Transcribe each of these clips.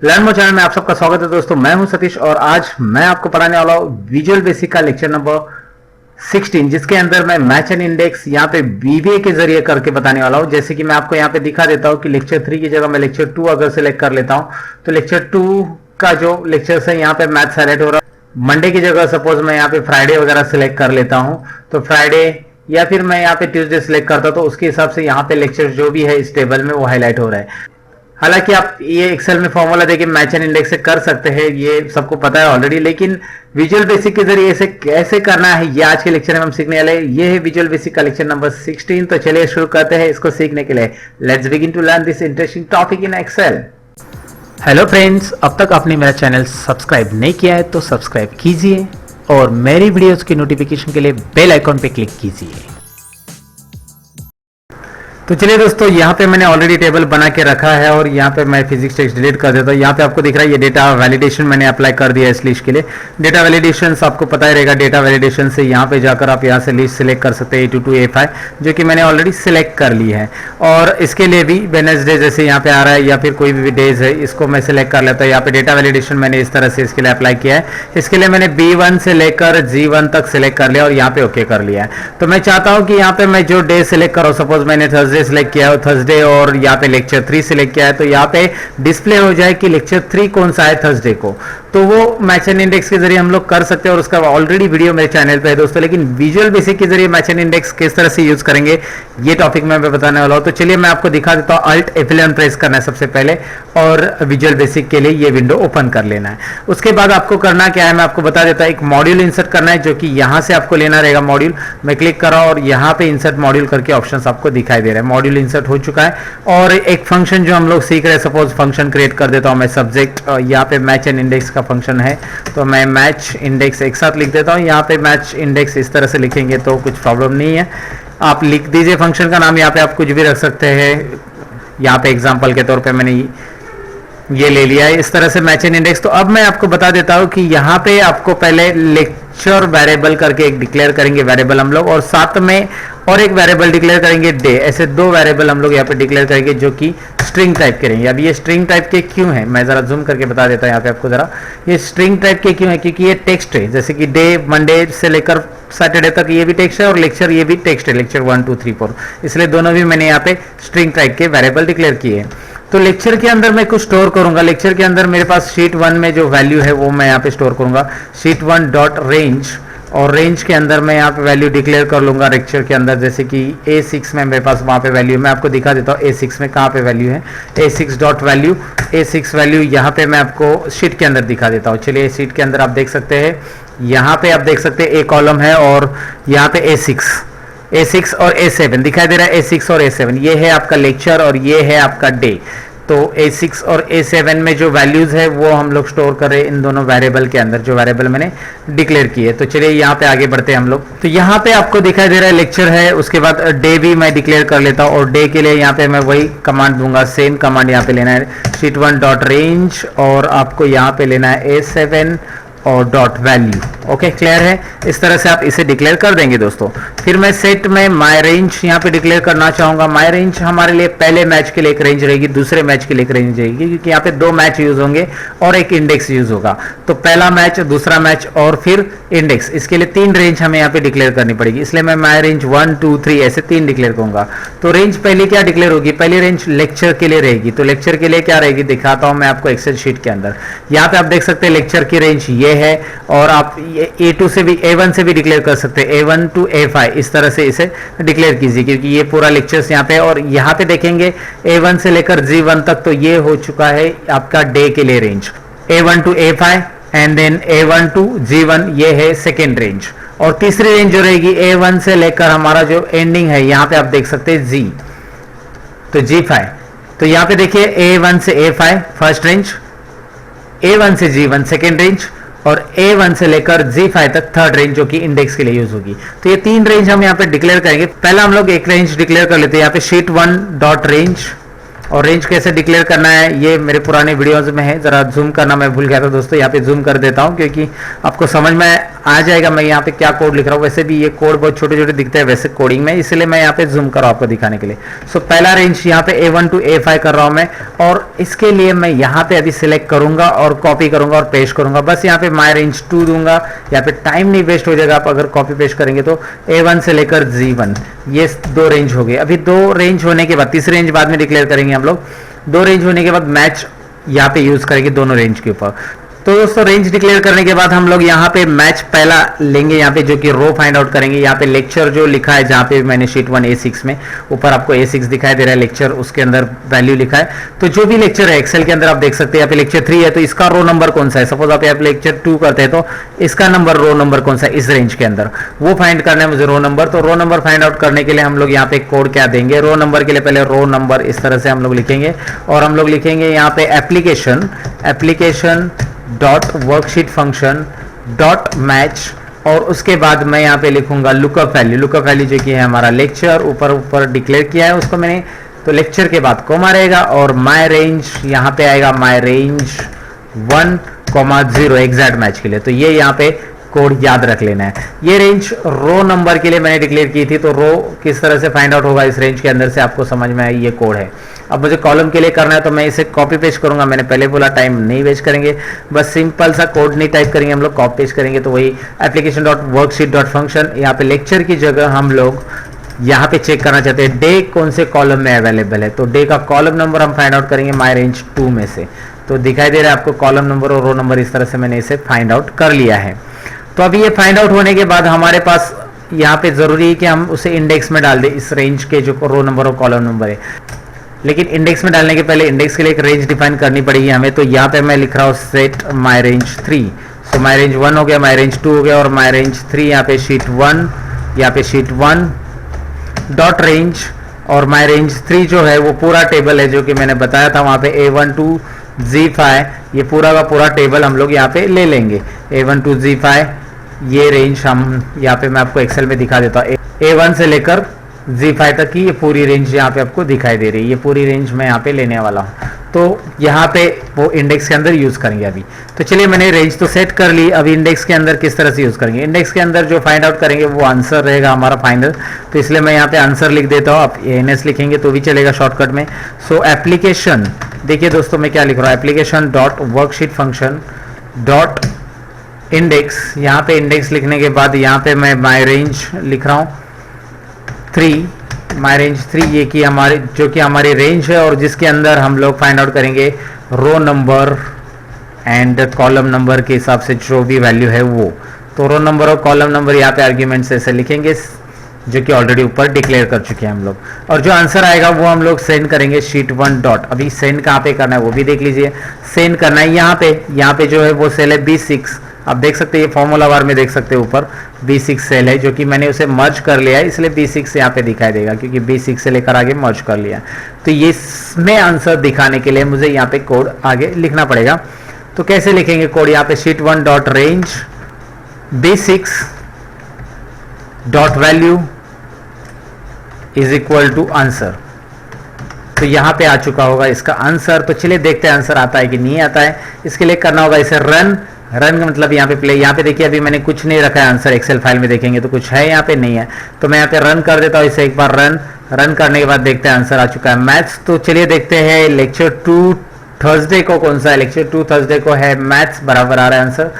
Learn more channel में आप सबका स्वागत है दोस्तों। मैं हूं सतीश और आज मैं आपको पढ़ाने वाला हूं विजुअल बेसिक का लेक्चर नंबर 16, जिसके अंदर मैं मैच एंड इंडेक्स यहाँ पे बीबीए के जरिए करके बताने वाला हूं। जैसे कि मैं आपको यहाँ पे दिखा देता हूं कि लेक्चर 3 की जगह मैं लेक्चर 2 अगर सिलेक्ट कर लेता हूं तो लेक्चर 2 का जो लेक्चर है यहाँ पे मैथ सेलेक्ट हो रहा है। मंडे की जगह सपोज मैं यहाँ पे फ्राइडे वगैरह सिलेक्ट कर लेता हूँ तो फ्राइडे या फिर मैं यहाँ पे ट्यूसडे सिलेक्ट करता तो उसके हिसाब से यहाँ पे लेक्चर जो भी है इस टेबल में वो हाईलाइट हो रहा है। हालांकि आप ये एक्सेल में फॉर्मूला देके मैच एंड इंडेक्स से कर सकते हैं, ये सबको पता है ऑलरेडी, लेकिन विजुअल बेसिक के जरिए इसे कैसे करना है ये आज के लेक्चर में हम सीखने वाले हैं। ये है विजुअल बेसिक का लेक्चर नंबर 16। तो चलिए शुरू करते हैं इसको सीखने के लिए। Let's begin to learn this interesting topic in Excel. Hello friends, अब तक आपने मेरा चैनल सब्सक्राइब नहीं किया है तो सब्सक्राइब कीजिए और मेरी वीडियोस की नोटिफिकेशन के लिए बेल आइकॉन पे क्लिक कीजिए। तो चलिए दोस्तों, यहाँ पे मैंने ऑलरेडी टेबल बना के रखा है और यहाँ पे मैं फिजिक्स टेक्स्ट डिलीट कर देता हूँ। यहाँ पे आपको दिख रहा है ये डेटा वैलिडेशन मैंने अप्लाई कर दिया इस लिस्ट के लिए। डेटा वैलिडेशन आपको पता ही रहेगा। डेटा वैलिडेशन से यहाँ पे जाकर आप यहाँ से लिस्ट सिलेक्ट कर सकते हैं A2 to A5, जो कि मैंने ऑलरेडी सिलेक्ट कर ली है। और इसके लिए भी वेडनेसडे जैसे यहाँ पे आ रहा है या फिर कोई भी डेज है, इसको मैं सिलेक्ट कर लेता हूँ। यहाँ पे डेटा वैलिडेशन मैंने इस तरह से इसके लिए अप्लाई किया है। इसके लिए मैंने B1 से लेकर G1 तक सिलेक्ट कर लिया और यहाँ पे ओके कर लिया है। तो मैं चाहता हूँ कि यहाँ पे मैं जो डे सिलेक्ट करूँ, सपोज मैंने थर्सडे सिलेक्ट किया है, थर्सडे और यहाँ पे लेक्चर 3 सिलेक्ट किया है, तो यहाँ पे डिस्प्ले हो जाए कि लेक्चर 3 कौन सा है थर्सडे को। तो वो मैच एंड इंडेक्स के जरिए हम लोग कर सकते हैं और उसका ऑलरेडी वीडियो मेरे चैनल पे है दोस्तों। लेकिन विजुअल बेसिक के जरिए मैच एंड इंडेक्स किस तरह से यूज करेंगे ये टॉपिक मैं बताने वाला हूं। तो चलिए मैं आपको दिखा देता हूं। अल्ट F11 प्रेस करना है सबसे पहले और विजुअल बेसिक के लिए ये विंडो ओपन कर लेना है। उसके बाद आपको करना क्या है मैं आपको बता देता हूं। एक मॉड्यूल इंसर्ट करना है जो कि यहां से आपको लेना रहेगा मॉड्यूल। मैं क्लिक कर रहा हूं और यहाँ पे इंसर्ट मॉड्यूल करके ऑप्शन आपको दिखाई दे रहा है। मॉड्यूल इंसर्ट हो चुका है और एक फंक्शन जो हम लोग सीख रहे हैं, सपोज फंक्शन क्रिएट कर देता हूं मैं सब्जेक्ट। यहाँ पे मैच एंड इंडेक्स का फंक्शन है तो मैं मैच इंडेक्स एक साथ लिख देता हूं। यहाँ पे मैच इंडेक्स इस तरह से लिखेंगे तो कुछ प्रॉब्लम नहीं है। आप लिख दीजिए फंक्शन का नाम। यहाँ पे आप कुछ भी रख सकते हैं। यहाँ पे एग्जांपल के तौर पे मैंने ये ले लिया है इस तरह से मैच एंड इंडेक्स। तो अब मैं आपको बता देता हूं कि यहाँ पे आपको पहले लेक्चर वेरिएबल करके एक डिक्लेयर करेंगे वेरिएबल हम लोग, और साथ में और एक वेरिएबल डिक्लेयर करेंगे डे। ऐसे दो वेरिएबल हम लोग यहाँ पे डिक्लेयर करेंगे जो कि स्ट्रिंग टाइप के रहेंगे। अब ये स्ट्रिंग टाइप के क्यों है मैं जरा जूम करके बता देता हूँ यहाँ पे आपको जरा। ये स्ट्रिंग टाइप के क्यों है क्योंकि ये टेक्स्ट है, जैसे कि डे मंडे से लेकर सैटरडे तक ये भी टेक्स्ट है और लेक्चर ये भी टेक्स्ट है, लेक्चर 1 2 3 4। इसलिए दोनों भी मैंने यहाँ पे स्ट्रिंग टाइप के वेरिएबल डिक्लेयर किए हैं। तो लेक्चर के अंदर मैं कुछ स्टोर करूंगा। लेक्चर के अंदर मेरे पास शीट 1 में जो वैल्यू है वो मैं यहाँ पे स्टोर करूंगा, शीट 1 डॉट रेंज। और रेंज के अंदर मैं यहाँ पे वैल्यू डिक्लेयर कर लूंगा लेक्चर के अंदर, जैसे कि A6 में मेरे पास वहाँ पे वैल्यू है। मैं आपको दिखा देता हूँ A6 में कहाँ पे वैल्यू है। A6 dot value, A6 value यहाँ पे मैं आपको शीट के अंदर दिखा देता हूँ। चलिए शीट के अंदर आप देख सकते हैं, यहाँ पे आप देख सकते हैं A कॉलम है और यहाँ पे A6 और A7 दिखाई दे रहा है। A6 और A7 ये है आपका लेक्चर और ये है आपका डे। तो A6 और A7 में जो वैल्यूज है वो हम लोग स्टोर करें इन दोनों वेरिएबल के अंदर, जो वेरिएबल मैंने डिक्लेयर किए। तो चलिए यहाँ पे आगे बढ़ते हैं हम लोग। तो यहाँ पे आपको दिखाई दे रहा है लेक्चर है, उसके बाद डे भी मैं डिक्लेयर कर लेता हूँ और डे के लिए यहाँ पे मैं वही कमांड दूंगा, सेम कमांड यहाँ पे लेना है शीट 1 डॉट रेंज और आपको यहाँ पे लेना है A7 और डॉट वैल्यू। ओके, क्लियर है। इस तरह से आप इसे डिक्लेयर कर देंगे दोस्तों। फिर मैं सेट में माय रेंज यहाँ पे डिक्लेयर करना चाहूंगा। माय रेंज हमारे लिए पहले मैच के लिए एक रेंज रहेगी, दूसरे मैच के लिए एक रेंज रहेगी, क्योंकि यहाँ पे 2 मैच यूज होंगे और एक इंडेक्स यूज होगा। तो पहला मैच, दूसरा मैच और फिर इंडेक्स, इसके लिए 3 रेंज हमें यहाँ पे डिक्लेयर करनी पड़ेगी। इसलिए मैं माय रेंज 1 2 3 ऐसे 3 डिक्लेयर करूंगा। तो रेंज पहले क्या डिक्लेयर होगी, पहली रेंज लेक्चर के लिए रहेगी। तो लेक्चर के लिए क्या रहेगी दिखाता हूं मैं आपको एक्सेल शीट के अंदर। यहाँ पे आप देख सकते हैं लेक्चर की रेंज ये है और आप A2 से भी A1 से भी डिक्लेयर कर सकते हैं, A1 to A5 इस तरह से इसे डिक्लेयर कीजिए, क्योंकि ये पूरा लेक्चर्स यहाँ पे। और यहाँ पे देखेंगे A1 से लेकर G1 तक, तो ये हो चुका है आपका डे के लिए range. A1 to A5 and then A1 to G1 ये है सेकेंड रेंज। और तीसरी रेंज जो रहेगी A1 से लेकर हमारा जो एंडिंग है यहाँ पे आप देख सकते हैं G, तो G5। तो यहाँ पे देखिए A1 से A5 फर्स्ट रेंज, A1 से G1 सेकेंड रेंज और A1 से लेकर G5 तक थर्ड रेंज, जो कि इंडेक्स के लिए यूज होगी। तो ये 3 रेंज हम यहाँ पे डिक्लेयर करेंगे। पहला हम लोग एक रेंज डिक्लेयर कर लेते हैं यहाँ पे शीट 1 डॉट रेंज। और रेंज कैसे डिक्लेयर करना है ये मेरे पुराने वीडियोस में है, जरा जूम करना मैं भूल गया था दोस्तों। यहाँ पे जूम कर देता हूँ क्योंकि आपको समझ में आ जाएगा। मैं यहाँ पे क्या कोड लिख रहा हूँ, वैसे भी ये कोड बहुत छोटे छोटे दिखते हैं वैसे कोडिंग में, इसलिए मैं यहाँ पे जूम कर रहा हूँ आपको दिखाने के लिए। सो पहला रेंज यहाँ पे A1 to A5 कर रहा हूँ मैं, और इसके लिए मैं यहाँ पे अभी सिलेक्ट करूंगा और कॉपी करूंगा और पेस्ट करूंगा। बस यहाँ पे माई रेंज 2 दूंगा, यहाँ पे टाइम नहीं वेस्ट हो जाएगा आप अगर कॉपी पेस्ट करेंगे तो। A1 से लेकर G1 ये 2 रेंज हो गए। अभी 2 रेंज होने के बाद तीसरी रेंज बाद में डिक्लेयर करेंगे हम लोग। 2 रेंज होने के बाद मैच यहाँ पे यूज करेंगे दोनों रेंज के ऊपर। तो दोस्तों रेंज डिक्लेयर करने के बाद हम लोग यहाँ पे मैच पहला लेंगे, यहाँ पे जो कि रो फाइंड आउट करेंगे। यहाँ पे लेक्चर जो लिखा है, जहाँ पे मैंने शीट 1 A6 में ऊपर आपको A6 दिखाई दे रहा है लेक्चर, उसके अंदर वैल्यू लिखा है। तो जो भी लेक्चर है एक्सेल के अंदर आप देख सकते हैं, यहाँ पे लेक्चर 3 है तो इसका रो नंबर कौन सा है। सपोज आप यहाँ पे लेक्चर 2 करते हैं तो इसका नंबर रो नंबर कौन सा है इस रेंज के अंदर, वो फाइंड करना है मुझे रो नंबर। तो रो नंबर फाइंड आउट करने के लिए हम लोग यहाँ पे कोड क्या देंगे, रो नंबर के लिए पहले रो नंबर इस तरह से हम लोग लिखेंगे, और हम लोग लिखेंगे यहाँ पे application dot worksheet function dot match, और उसके बाद मैं यहाँ पे लिखूंगा लुकअप वैल्यू जो कि है हमारा लेक्चर, ऊपर डिक्लेयर किया है उसको मैंने। तो लेक्चर के बाद कॉमा रहेगा और माई रेंज यहाँ पे आएगा माई रेंज 1,0 एग्जैक्ट मैच के लिए। तो ये यहाँ पे कोड याद रख लेना है। ये रेंज रो नंबर के लिए मैंने डिक्लेयर की थी, तो रो किस तरह से फाइंड आउट होगा इस रेंज के अंदर से आपको समझ में आया, ये कोड है। अब मुझे कॉलम के लिए करना है तो मैं इसे कॉपी पेस्ट करूंगा। मैंने पहले बोला टाइम नहीं वेस्ट करेंगे, बस सिंपल सा कोड नहीं टाइप करेंगे हम लोग, कॉपी पेस्ट करेंगे। तो वही application dot worksheet dot function, यहाँ पे लेक्चर की जगह हम लोग यहाँ पे चेक करना चाहते हैं डे कौन से कॉलम में अवेलेबल है। तो डे का कॉलम नंबर हम फाइंड आउट करेंगे माई रेंज 2 में से। तो दिखाई दे रहा है आपको कॉलम नंबर और रो नंबर, इस तरह से मैंने इसे फाइंड आउट कर लिया है। तो अभी ये फाइंड आउट होने के बाद हमारे पास यहाँ पे जरूरी है कि हम उसे इंडेक्स में डाल दें, इस रेंज के जो रो नंबर और कॉलम नंबर है। लेकिन इंडेक्स में डालने के पहले इंडेक्स के लिए एक रेंज डिफाइन करनी पड़ेगी हमें। तो यहाँ पे मैं लिख रहा हूँ सेट माई रेंज 3। सो माई रेंज 1 हो गया, माई रेंज 2 हो गया, और माई रेंज 3 यहाँ पे शीट 1 डॉट रेंज, और माई रेंज 3 जो है वो पूरा टेबल है जो कि मैंने बताया था वहाँ पे A1 to G5, ये पूरा का पूरा टेबल हम लोग यहाँ पे ले लेंगे। A1 to G5 ये रेंज हम यहाँ पे मैं आपको एक्सेल में दिखा देता हूँ। A1 से लेकर G5 तक की ये पूरी रेंज यहाँ पे आपको दिखाई दे रही है, ये पूरी रेंज मैं यहाँ पे लेने वाला हूँ। तो यहाँ पे वो इंडेक्स के अंदर यूज करेंगे अभी। तो चलिए मैंने रेंज तो सेट कर ली, अभी इंडेक्स के अंदर किस तरह से यूज करेंगे। इंडेक्स के अंदर जो फाइंड आउट करेंगे वो आंसर रहेगा हमारा फाइनल, तो इसलिए मैं यहाँ पे आंसर लिख देता हूँ। आप ANS लिखेंगे तो भी चलेगा शॉर्टकट में। सो एप्लीकेशन, देखिए दोस्तों मैं क्या लिख रहा हूँ, application dot worksheet function dot index. यहाँ पे इंडेक्स लिखने के बाद यहाँ पे मैं माई रेंज लिख रहा हूँ 3, माई रेंज 3 ये कि हमारी जो कि हमारी रेंज है, और जिसके अंदर हम लोग फाइंड आउट करेंगे row number and column number के हिसाब से जो भी वैल्यू है वो। तो रो नंबर और कॉलम नंबर यहाँ पे आर्ग्यूमेंट्स ऐसे लिखेंगे जो कि ऑलरेडी ऊपर डिक्लेयर कर चुके हैं हम लोग, और जो आंसर आएगा वो हम लोग सेंड करेंगे शीट 1 डॉट। अभी सेंड कहाँ पे करना है वो भी देख लीजिए। सेंड करना है यहाँ पे जो है वो सेल है B6, आप देख सकते हैं ये फॉर्मूला बार में देख सकते हैं ऊपर B6 सेल है, जो कि मैंने उसे मर्ज कर लिया है, इसलिए B6 यहाँ पे दिखाई देगा क्योंकि B6 से लेकर आगे मर्ज कर लिया। तो ये इसमें आंसर दिखाने के लिए मुझे यहाँ पे कोड आगे लिखना पड़ेगा। तो कैसे लिखेंगे कोड, यहाँ पे sheet 1 dot range B6 dot value is equal to answer. तो यहाँ पे आ चुका होगा इसका आंसर। तो चलिए देखते हैं आंसर आता है कि नहीं आता है। इसके लिए करना होगा इसे रन का मतलब यहाँ पे प्ले। यहाँ पे देखिए अभी मैंने कुछ नहीं रखा है आंसर, एक्सेल फाइल में देखेंगे तो कुछ है यहाँ पे नहीं है। तो मैं यहाँ पे रन कर देता हूँ इसे एक बार। रन करने के बाद देखते हैं आंसर आ चुका है मैथ्स। तो चलिए देखते हैं लेक्चर 2 थर्सडे को कौन सा है। लेक्चर 2 थर्सडे को है मैथ्स, बराबर आ रहा है आंसर।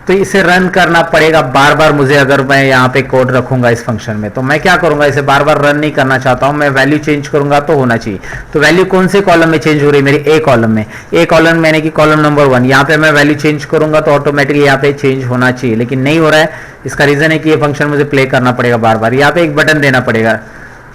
तो इसे रन करना पड़ेगा बार बार मुझे, अगर मैं यहाँ पे कोड रखूंगा इस फंक्शन में। तो मैं क्या करूंगा, इसे बार बार रन नहीं करना चाहता हूं, मैं वैल्यू चेंज करूंगा तो होना चाहिए। तो वैल्यू कौन से कॉलम में चेंज हो रही है, मेरी ए कॉलम में। ए कॉलम मैंने कि कॉलम नंबर 1, यहाँ पे मैं वैल्यू चेंज करूंगा तो ऑटोमेटिकली यहाँ पे चेंज होना चाहिए, लेकिन नहीं हो रहा है। इसका रीजन है कि ये फंक्शन मुझे प्ले करना पड़ेगा बार बार। यहाँ पे एक बटन देना पड़ेगा,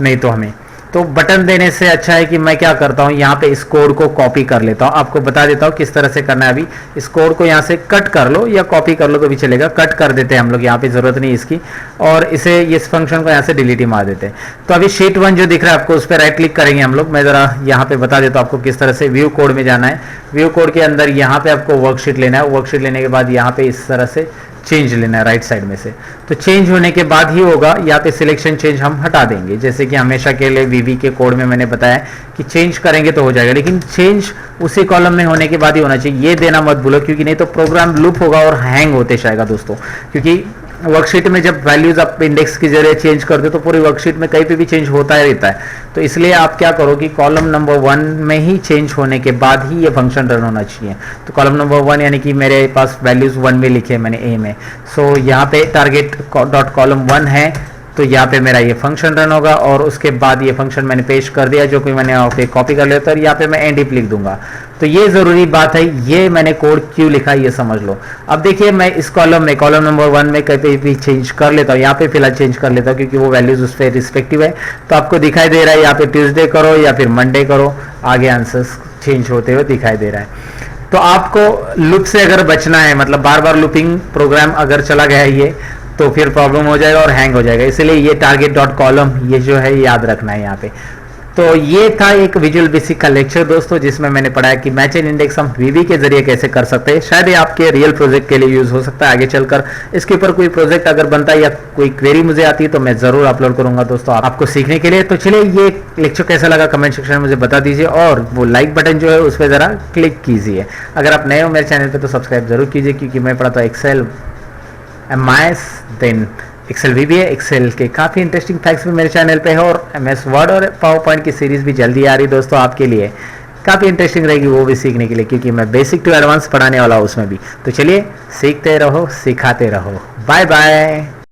नहीं तो हमें तो बटन देने से अच्छा है कि मैं क्या करता हूँ, यहाँ पे इस कोड को कॉपी कर लेता हूँ। आपको बता देता हूँ किस तरह से करना है। अभी इस कोड को यहाँ से कट कर लो या कॉपी कर लो तो भी चलेगा। कट कर देते हैं हम लोग, यहाँ पे जरूरत नहीं इसकी, और इसे इस फंक्शन को यहाँ से डिलीट ही मार देते हैं। तो अभी शीट 1 जो दिख रहा है आपको, उस पर राइट क्लिक करेंगे हम लोग। मैं जरा यहाँ पे बता देता हूँ आपको किस तरह से व्यू कोड में जाना है। व्यू कोड के अंदर यहाँ पे आपको वर्कशीट लेना है। वर्कशीट लेने के बाद यहाँ पे इस तरह से चेंज लेना है राइट साइड में से। तो चेंज होने के बाद ही होगा, या पे सिलेक्शन चेंज हम हटा देंगे, जैसे कि हमेशा के लिए वीवी के कोड में मैंने बताया कि चेंज करेंगे तो हो जाएगा, लेकिन चेंज उसी कॉलम में होने के बाद ही होना चाहिए। ये देना मत भूलो, क्योंकि नहीं तो प्रोग्राम लूप होगा और हैंग होते जाएगा दोस्तों। क्योंकि वर्कशीट में जब वैल्यूज आप इंडेक्स के जरिए चेंज करते हो तो पूरी वर्कशीट में कहीं पे भी चेंज होता ही रहता है। तो इसलिए आप क्या करो कि कॉलम नंबर 1 में ही चेंज होने के बाद ही ये फंक्शन रन होना चाहिए। तो कॉलम नंबर 1 यानी कि मेरे पास वैल्यूज 1 में लिखे मैंने ए में, सो यहाँ पे टारगेट डॉट कॉलम 1 है, तो यहाँ पे मेरा ये फंक्शन रन होगा और उसके बाद ये फंक्शन मैंने पेश कर दिया, जो कि मैंने यहाँ पे कॉपी कर लिया था, और यहाँ पे मैं एंड इफ लिख दूंगा। तो ये जरूरी बात है, ये मैंने कोड क्यों लिखा ये समझ लो। अब देखिए मैं इस कॉलम में, कॉलम नंबर 1 में कहीं भी चेंज कर लेता हूँ, यहाँ पे फिलहाल चेंज कर लेता हूँ क्योंकि वो वैल्यूज उस पर रिस्पेक्टिव है। तो आपको दिखाई दे रहा है यहाँ पे ट्यूसडे करो या फिर मंडे करो, आगे आंसर्स चेंज होते हुए दिखाई दे रहा है। तो आपको लूप से अगर बचना है, मतलब बार बार लूपिंग प्रोग्राम अगर चला गया है ये, तो फिर प्रॉब्लम हो जाएगा और हैंग हो जाएगा। इसलिए ये टारगेट डॉट कॉलम ये जो है याद रखना है यहाँ पे। तो ये था एक विजुअल बेसिक का लेक्चर दोस्तों, जिसमें मैंने पढ़ाया कि मैच एंड इंडेक्स हम वीवी के जरिए कैसे कर सकते हैं। शायद ये आपके रियल प्रोजेक्ट के लिए यूज हो सकता है आगे चलकर। इसके ऊपर कोई प्रोजेक्ट अगर बनता है या कोई क्वेरी मुझे आती है तो मैं जरूर अपलोड करूंगा दोस्तों आपको सीखने के लिए। तो चलिए ये लेक्चर कैसा लगा कमेंट सेक्शन में मुझे बता दीजिए, और वो लाइक बटन जो है उस पर जरा क्लिक कीजिए। अगर आप नए हो मेरे चैनल पर तो सब्सक्राइब जरूर कीजिए, क्योंकि मैं पढ़ाता हूँ Excel, MIS, then Excel VBA, Excel के काफ़ी इंटरेस्टिंग फैक्ट्स भी मेरे चैनल पे है, और MS वर्ड और पावर पॉइंट की सीरीज भी जल्दी आ रही दोस्तों आपके लिए। काफ़ी इंटरेस्टिंग रहेगी वो भी सीखने के लिए, क्योंकि मैं बेसिक टू एडवांस पढ़ाने वाला हूँ उसमें भी। तो चलिए सीखते रहो, सिखाते रहो। Bye bye.